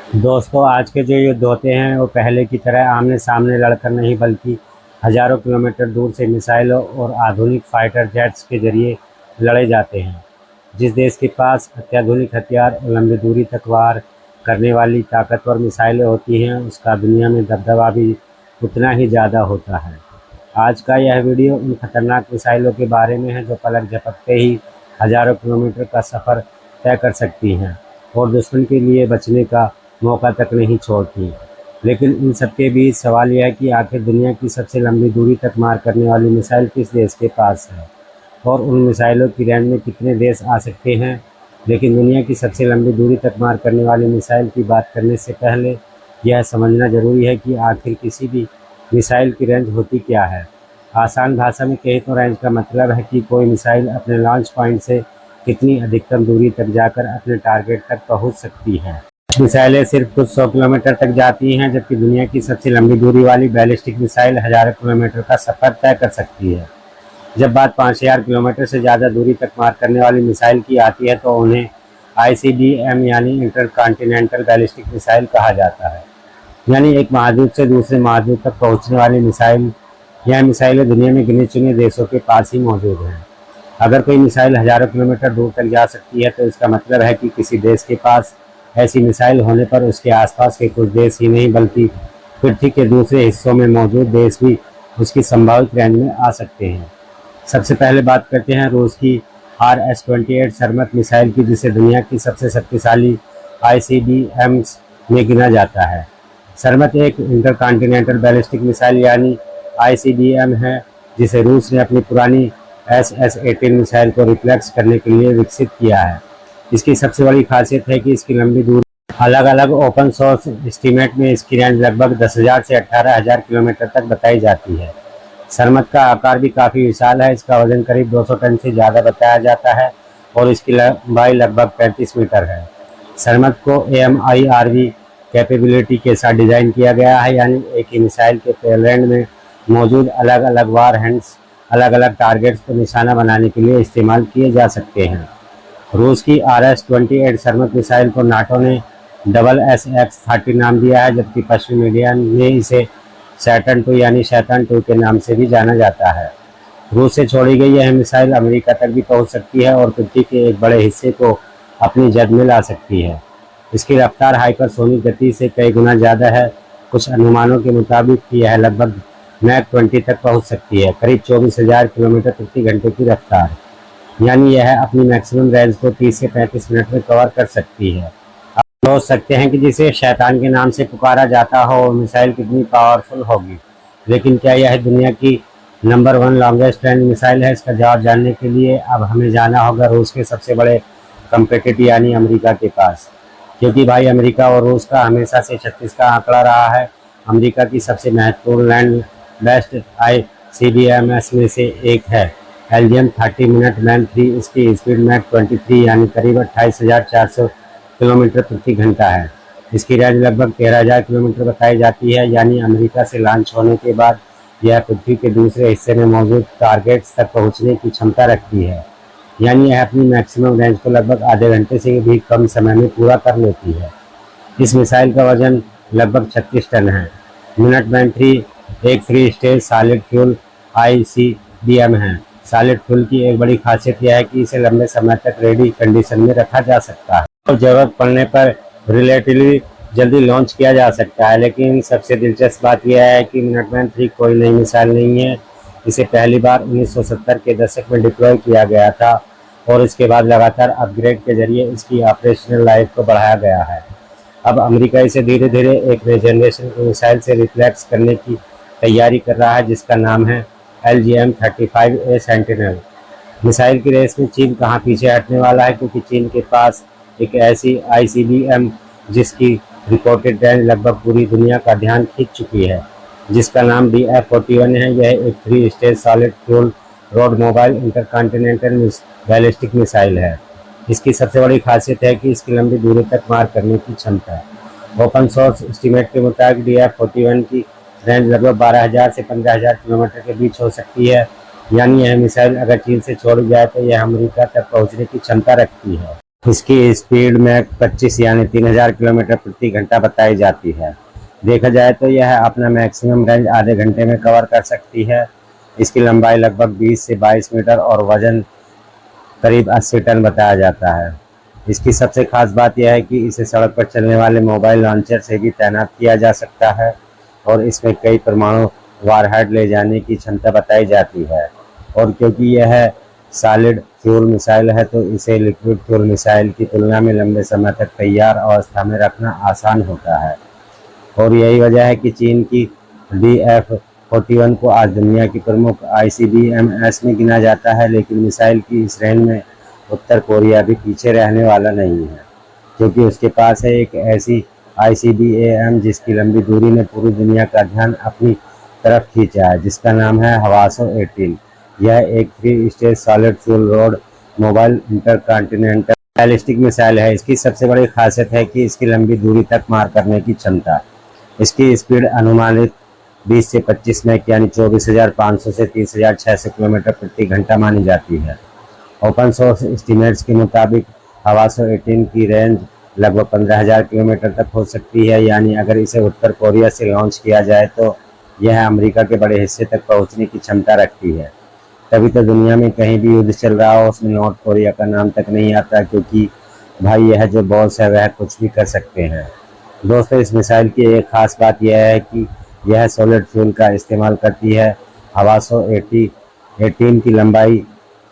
दोस्तों, आज के जो युद्ध होते हैं वो पहले की तरह आमने सामने लड़कर नहीं बल्कि हज़ारों किलोमीटर दूर से मिसाइलों और आधुनिक फाइटर जेट्स के जरिए लड़े जाते हैं। जिस देश के पास अत्याधुनिक हथियार और लंबी दूरी तक वार करने वाली ताकतवर मिसाइलें होती हैं, उसका दुनिया में दबदबा भी उतना ही ज़्यादा होता है। आज का यह वीडियो उन खतरनाक मिसाइलों के बारे में है जो पलक झपकते ही हज़ारों किलोमीटर का सफ़र तय कर सकती हैं और दुश्मन के लिए बचने का मौका तक नहीं छोड़ती। लेकिन इन सब के बीच सवाल यह है कि आखिर दुनिया की सबसे लंबी दूरी तक मार करने वाली मिसाइल किस देश के पास है और उन मिसाइलों की रेंज में कितने देश आ सकते हैं। लेकिन दुनिया की सबसे लंबी दूरी तक मार करने वाली मिसाइल की बात करने से पहले यह समझना ज़रूरी है कि आखिर किसी भी मिसाइल की रेंज होती क्या है। आसान भाषा में कहें तो रेंज का मतलब है कि कोई मिसाइल अपने लॉन्च पॉइंट से कितनी अधिकतम दूरी तक जाकर अपने टारगेट तक पहुंच सकती है। मिसाइलें सिर्फ कुछ 100 किलोमीटर तक जाती हैं, जबकि दुनिया की सबसे लंबी दूरी वाली बैलिस्टिक मिसाइल हज़ारों किलोमीटर का सफ़र तय कर सकती है। जब बात 5000 किलोमीटर से ज़्यादा दूरी तक मार करने वाली मिसाइल की आती है तो उन्हें ICBM यानी इंटरकॉन्टिनेंटल बैलिस्टिक मिसाइल कहा जाता है। यानी एक महाद्वीप से दूसरे महाद्वीप तक पहुंचने वाली मिसाइल। यह मिसाइलें दुनिया में गिने चुने देशों के पास ही मौजूद हैं। अगर कोई मिसाइल हज़ारों किलोमीटर दूर तक जा सकती है तो इसका मतलब है कि किसी देश के पास ऐसी मिसाइल होने पर उसके आसपास के कुछ देश ही नहीं बल्कि पृथ्वी के दूसरे हिस्सों में मौजूद देश भी उसकी संभावित रेंज में आ सकते हैं। सबसे पहले बात करते हैं रूस की RS-28 सरमत मिसाइल की, जिसे दुनिया की सबसे शक्तिशाली ICBMs में गिना जाता है। सरमत एक इंटरकॉन्टिनेंटल बैलिस्टिक मिसाइल यानी ICBM है, जिसे रूस ने अपनी पुरानी SS-18 मिसाइल को रिप्लेस करने के लिए विकसित किया है। इसकी सबसे बड़ी खासियत है कि इसकी लंबी दूरी। अलग अलग ओपन सोर्स एस्टीमेट में इसकी रेंज लगभग 10,000 से 18,000 किलोमीटर तक बताई जाती है। सरमत का आकार भी काफ़ी विशाल है। इसका वजन करीब 200 टन से ज़्यादा बताया जाता है और इसकी लंबाई लगभग 35 मीटर है। सरमत को AMIRV कैपेबिलिटी के साथ डिज़ाइन किया गया है, यानी एक ही मिसाइल के पेलोड में मौजूद अलग अलग वार हेड्स अलग अलग टारगेट्स को निशाना बनाने के लिए इस्तेमाल किए जा सकते हैं। रूस की RS-28 सरमत मिसाइल को नाटो ने SSX-30 नाम दिया है, जबकि पश्चिमी मीडिया ने इसे सैटर्न 2 यानी शैतान 2 के नाम से भी जाना जाता है। रूस से छोड़ी गई यह मिसाइल अमेरिका तक भी पहुंच सकती है और पृथ्वी के एक बड़े हिस्से को अपनी जद में ला सकती है। इसकी रफ्तार हाइपरसोनिक गति से कई गुना ज़्यादा है। कुछ अनुमानों के मुताबिक यह लगभग मैक 20 तक पहुंच सकती है, करीब 24,000 किलोमीटर प्रति घंटे की रफ्तार। यानी यह अपनी मैक्सिमम रेंज को 30 से 35 मिनट में कवर कर सकती है। आप सोच सकते हैं कि जिसे शैतान के नाम से पुकारा जाता हो, मिसाइल कितनी पावरफुल होगी। लेकिन क्या यह दुनिया की नंबर 1 लॉन्गेस्ट रेंज मिसाइल है? इसका जवाब जानने के लिए अब हमें जाना होगा रूस के सबसे बड़े कंपेटिटर यानी अमेरिका के पास। क्योंकि भाई अमेरिका और रूस का हमेशा से 36 का आंकड़ा रहा है। अमेरिका की सबसे महत्वपूर्ण लैंड बेस्ड ICBMs में से एक है LGM-30 मिनटमैन 3। इसकी स्पीड मैक 23 यानी करीब 28,400 किलोमीटर प्रति घंटा है। इसकी रेंज लगभग 13,000 किलोमीटर बताई जाती है। यानी अमेरिका से लॉन्च होने के बाद यह पृथ्वी के दूसरे हिस्से में मौजूद टारगेट्स तक पहुंचने की क्षमता रखती है। यानी यह अपनी मैक्सिमम रेंज को लगभग आधे घंटे से भी कम समय में पूरा कर लेती है। इस मिसाइल का वजन लगभग 36 टन है। मिनटमैन 3 एक 3 स्टेज सॉलिड फ्यूल ICBM है। सॉलिड फ्यूल की एक बड़ी खासियत यह है कि इसे लंबे समय तक रेडी कंडीशन में रखा जा सकता है और जरूरत पड़ने पर रिलेटिवली जल्दी लॉन्च किया जा सकता है। लेकिन सबसे दिलचस्प बात यह है कि मिनटमैन 3 कोई नई मिसाइल नहीं है। इसे पहली बार 1970 के दशक में डिप्लॉय किया गया था और इसके बाद लगातार अपग्रेड के जरिए इसकी ऑपरेशनल लाइफ को बढ़ाया गया है। अब अमेरिका इसे धीरे धीरे एक नई जनरेशन की मिसाइल से रिप्लेस करने की तैयारी कर रहा है, जिसका नाम है LGM-35A सेंटिनल। मिसाइल की रेस में चीन कहाँ पीछे हटने वाला है, क्योंकि चीन के पास एक ऐसी ICBM जिसकी रिपोर्टेड रेंज लगभग पूरी दुनिया का ध्यान खींच चुकी है, जिसका नाम DF-41 है। यह एक 3 stage solid fuel road mobile intercontinental ballistic missile है। इसकी सबसे बड़ी खासियत है कि इसकी लंबी दूरी तक मार करने की क्षमता है। ओपन सोर्स एस्टीमेट के मुताबिक DF-41 की रेंज लगभग 12,000 से 15,000 किलोमीटर के बीच हो सकती है। यानी यह मिसाइल अगर चीन से छोड़ी जाए तो यह अमेरिका तक पहुंचने की क्षमता रखती है। इसकी स्पीड मैक 25 यानी 3000 किलोमीटर प्रति घंटा बताई जाती है। देखा जाए तो यह अपना मैक्सिमम रेंज आधे घंटे में कवर कर सकती है। इसकी लंबाई लगभग 20 से 22 मीटर और वजन करीब 80 टन बताया जाता है। इसकी सबसे खास बात यह है कि इसे सड़क पर चलने वाले मोबाइल लॉन्चर से भी तैनात किया जा सकता है और इसमें कई परमाणु वारहेड ले जाने की क्षमता बताई जाती है। और क्योंकि यह सॉलिड फ्यूल मिसाइल है तो इसे लिक्विड फ्यूल मिसाइल की तुलना में लंबे समय तक तैयार अवस्था में रखना आसान होता है। और यही वजह है कि चीन की DF-41 को आज दुनिया की प्रमुख ICBMs में गिना जाता है, लेकिन मिसाइल की इस रेंज में उत्तर कोरिया भी पीछे रहने वाला नहीं है, क्योंकि उसके पास है एक ऐसी ICBM जिसकी लंबी दूरी ने पूरी दुनिया का ध्यान अपनी तरफ खींचा है, जिसका नाम है हवासो 18। यह एक 3 stage solid fuel road mobile intercontinental ballistic missile है। इसकी सबसे बड़ी खासियत है कि इसकी लंबी दूरी तक मार करने की क्षमता। इसकी स्पीड अनुमानित 20 से 25 मैक यानी 24,500 से 30,600 किलोमीटर प्रति घंटा मानी जाती है। ओपन सोर्स एस्टिमेट्स के मुताबिक हवासो 18 की रेंज लगभग 15,000 किलोमीटर तक हो सकती है, यानी अगर इसे उत्तर कोरिया से लॉन्च किया जाए तो यह अमेरिका के बड़े हिस्से तक पहुंचने की क्षमता रखती है। तभी तो दुनिया में कहीं भी युद्ध चल रहा हो उसमें नॉर्थ कोरिया का नाम तक नहीं आता, क्योंकि भाई यह जो बॉस है वह कुछ भी कर सकते हैं। दोस्तों, इस मिसाइल की एक खास बात यह है कि यह सॉलिड फ्यूल का इस्तेमाल करती है। हवासो 18 की लंबाई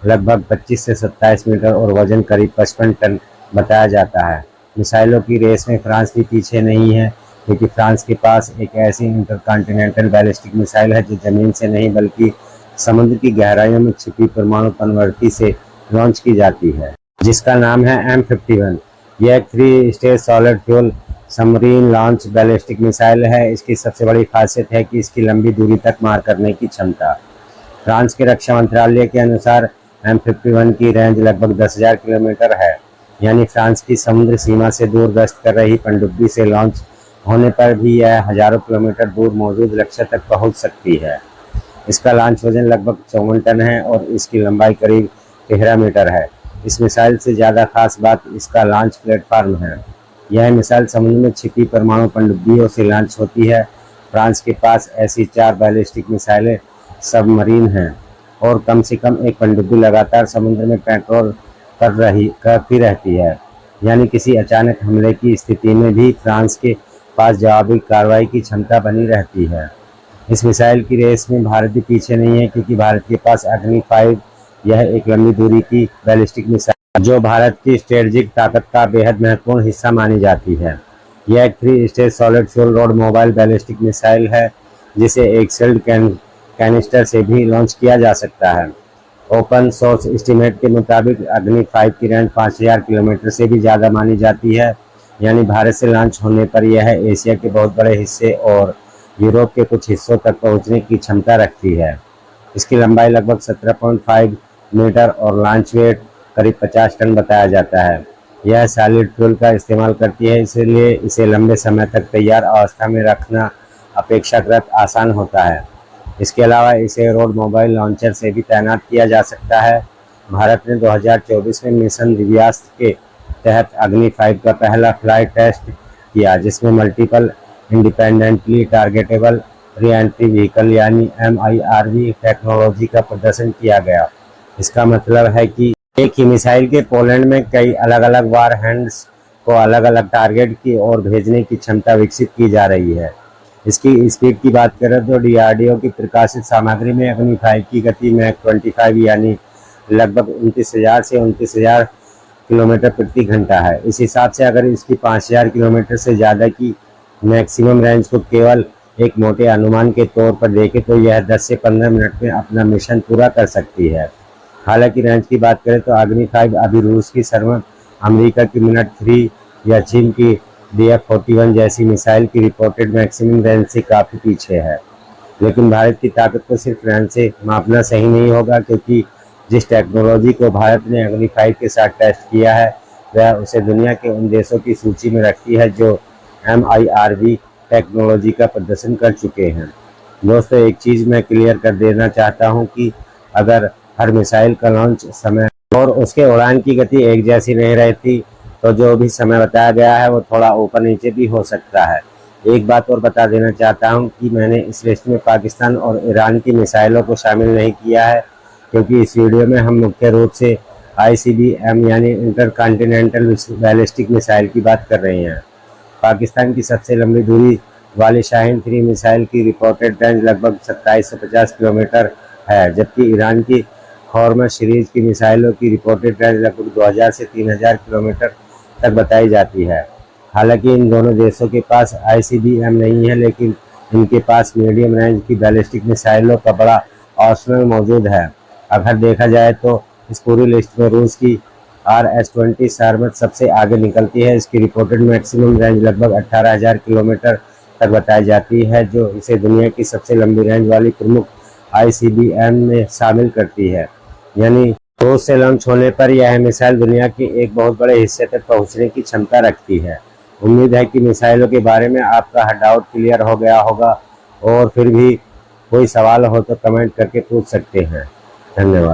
लगभग 25 से 27 मीटर और वजन करीब 55 टन बताया जाता है। मिसाइलों की रेस में फ्रांस भी पीछे नहीं है, क्योंकि फ्रांस के पास एक ऐसी इंटरकॉन्टिनेंटल बैलिस्टिक मिसाइल है जो जमीन से नहीं बल्कि समुद्र की गहराइयों में छिपी परमाणु पनवर्ती से लॉन्च की जाती है, जिसका नाम है M51। यह एक 3 stage solid fuel submarine launch ballistic missile है। इसकी सबसे बड़ी खासियत है कि इसकी लंबी दूरी तक मार करने की क्षमता। फ्रांस के रक्षा मंत्रालय के अनुसार M51 की रेंज लगभग 10,000 किलोमीटर है, यानी फ्रांस की समुद्र सीमा से दूर गश्त कर रही पनडुब्बी से लॉन्च होने पर भी यह हजारों किलोमीटर दूर मौजूद लक्ष्य तक पहुंच सकती है। इसका लॉन्च वजन लगभग 54 टन है और इसकी लंबाई करीब 13 मीटर है। इस मिसाइल से ज़्यादा खास बात इसका लॉन्च प्लेटफॉर्म है। यह मिसाइल समुद्र में छिपी परमाणु पनडुब्बियों से लॉन्च होती है। फ्रांस के पास ऐसी 4 बैलिस्टिक मिसाइलें सबमरीन हैं और कम से कम एक पनडुब्बी लगातार समुद्र में पेट्रोल करती रहती है, यानी किसी अचानक हमले की स्थिति में भी फ्रांस के पास जवाबी कार्रवाई की क्षमता बनी रहती है। इस मिसाइल की रेस में भारत भी पीछे नहीं है, क्योंकि भारत के पास अग्नि 5 यह एक लंबी दूरी की बैलिस्टिक मिसाइल जो भारत की स्ट्रेटेजिक ताकत का बेहद महत्वपूर्ण हिस्सा मानी जाती है। यह एक 3 stage solid fuel road mobile ballistic missile है, जिसे एक सील्ड कैनिस्टर से भी लॉन्च किया जा सकता है। ओपन सोर्स एस्टीमेट के मुताबिक अग्नि 5 की रेंज 5,000 किलोमीटर से भी ज़्यादा मानी जाती है, यानी भारत से लॉन्च होने पर यह एशिया के बहुत बड़े हिस्से और यूरोप के कुछ हिस्सों तक पहुंचने की क्षमता रखती है। इसकी लंबाई लगभग 17.5 मीटर और लॉन्च वेट करीब 50 टन बताया जाता है। यह सॉलिड फ्यूल का इस्तेमाल करती है, इसलिए इसे लंबे समय तक तैयार अवस्था में रखना अपेक्षाकृत आसान होता है। इसके अलावा इसे रोड मोबाइल लॉन्चर से भी तैनात किया जा सकता है। भारत ने 2024 में मिशन दिव्यास्त्र के तहत अग्नि 5 का पहला फ्लाइट टेस्ट किया, जिसमें multiple independently targetable re-entry vehicle यानी MIRV टेक्नोलॉजी का प्रदर्शन किया गया। इसका मतलब है कि एक ही मिसाइल के पोलैंड में कई अलग अलग वार हैंड्स को अलग अलग टारगेट की ओर भेजने की क्षमता विकसित की जा रही है। इसकी स्पीड की बात करें तो DRDO की प्रकाशित सामग्री में अग्नि 5 की गति मैक 25 यानी लगभग 29,000 से 29,000 किलोमीटर प्रति घंटा है। इस हिसाब से अगर इसकी 5,000 किलोमीटर से ज़्यादा की मैक्सिमम रेंज को केवल एक मोटे अनुमान के तौर पर देखें तो यह 10 से 15 मिनट में अपना मिशन पूरा कर सकती है। हालांकि रेंज की बात करें तो अग्नि 5 अभी रूस की सर्वन, अमेरिका की मिनट 3 या चीन की DF-41 जैसी मिसाइल की रिपोर्टेड मैक्सिमम रेंज से काफ़ी पीछे है। लेकिन भारत की ताकत को सिर्फ रेंज से मापना सही नहीं होगा, क्योंकि जिस टेक्नोलॉजी को भारत ने अग्नि 5 के साथ टेस्ट किया है वह उसे दुनिया के उन देशों की सूची में रखती है जो MIRV टेक्नोलॉजी का प्रदर्शन कर चुके हैं। दोस्तों, एक चीज़ मैं क्लियर कर देना चाहता हूं कि अगर हर मिसाइल का लॉन्च समय और उसके उड़ान की गति एक जैसी नहीं रहती, तो जो भी समय बताया गया है वो थोड़ा ऊपर नीचे भी हो सकता है। एक बात और बता देना चाहता हूं कि मैंने इस लिस्ट में पाकिस्तान और ईरान की मिसाइलों को शामिल नहीं किया है, क्योंकि इस वीडियो में हम मुख्य रूप से ICBM यानी इंटरकॉन्टिनेंटल बैलिस्टिक मिसाइल की बात कर रहे हैं। पाकिस्तान की सबसे लंबी दूरी वाली शाहीन 3 मिसाइल की रिपोर्टेड रेंज लगभग 2750 किलोमीटर है, जबकि ईरान की खौर्मस सीरीज की मिसाइलों की रिपोर्टेड रेंज लगभग 2000 से 3000 किलोमीटर तक बताई जाती है। हालांकि इन दोनों देशों के पास ICBM नहीं है, लेकिन इनके पास मीडियम रेंज की बैलिस्टिक मिसाइलों का बड़ा आर्सेनल मौजूद है। अगर देखा जाए तो इस पूरी लिस्ट में रूस की RS-20 सारमत सबसे आगे निकलती है। इसकी रिपोर्टेड मैक्सिमम रेंज लगभग 18,000 किलोमीटर तक बताई जाती है, जो इसे दुनिया की सबसे लंबी रेंज वाली प्रमुख ICBM में शामिल करती है। यानी रूस से लॉन्च होने पर यह मिसाइल दुनिया के एक बहुत बड़े हिस्से तक पहुंचने की क्षमता रखती है। उम्मीद है कि मिसाइलों के बारे में आपका हर डाउट क्लियर हो गया होगा, और फिर भी कोई सवाल हो तो कमेंट करके पूछ सकते हैं। धन्यवाद।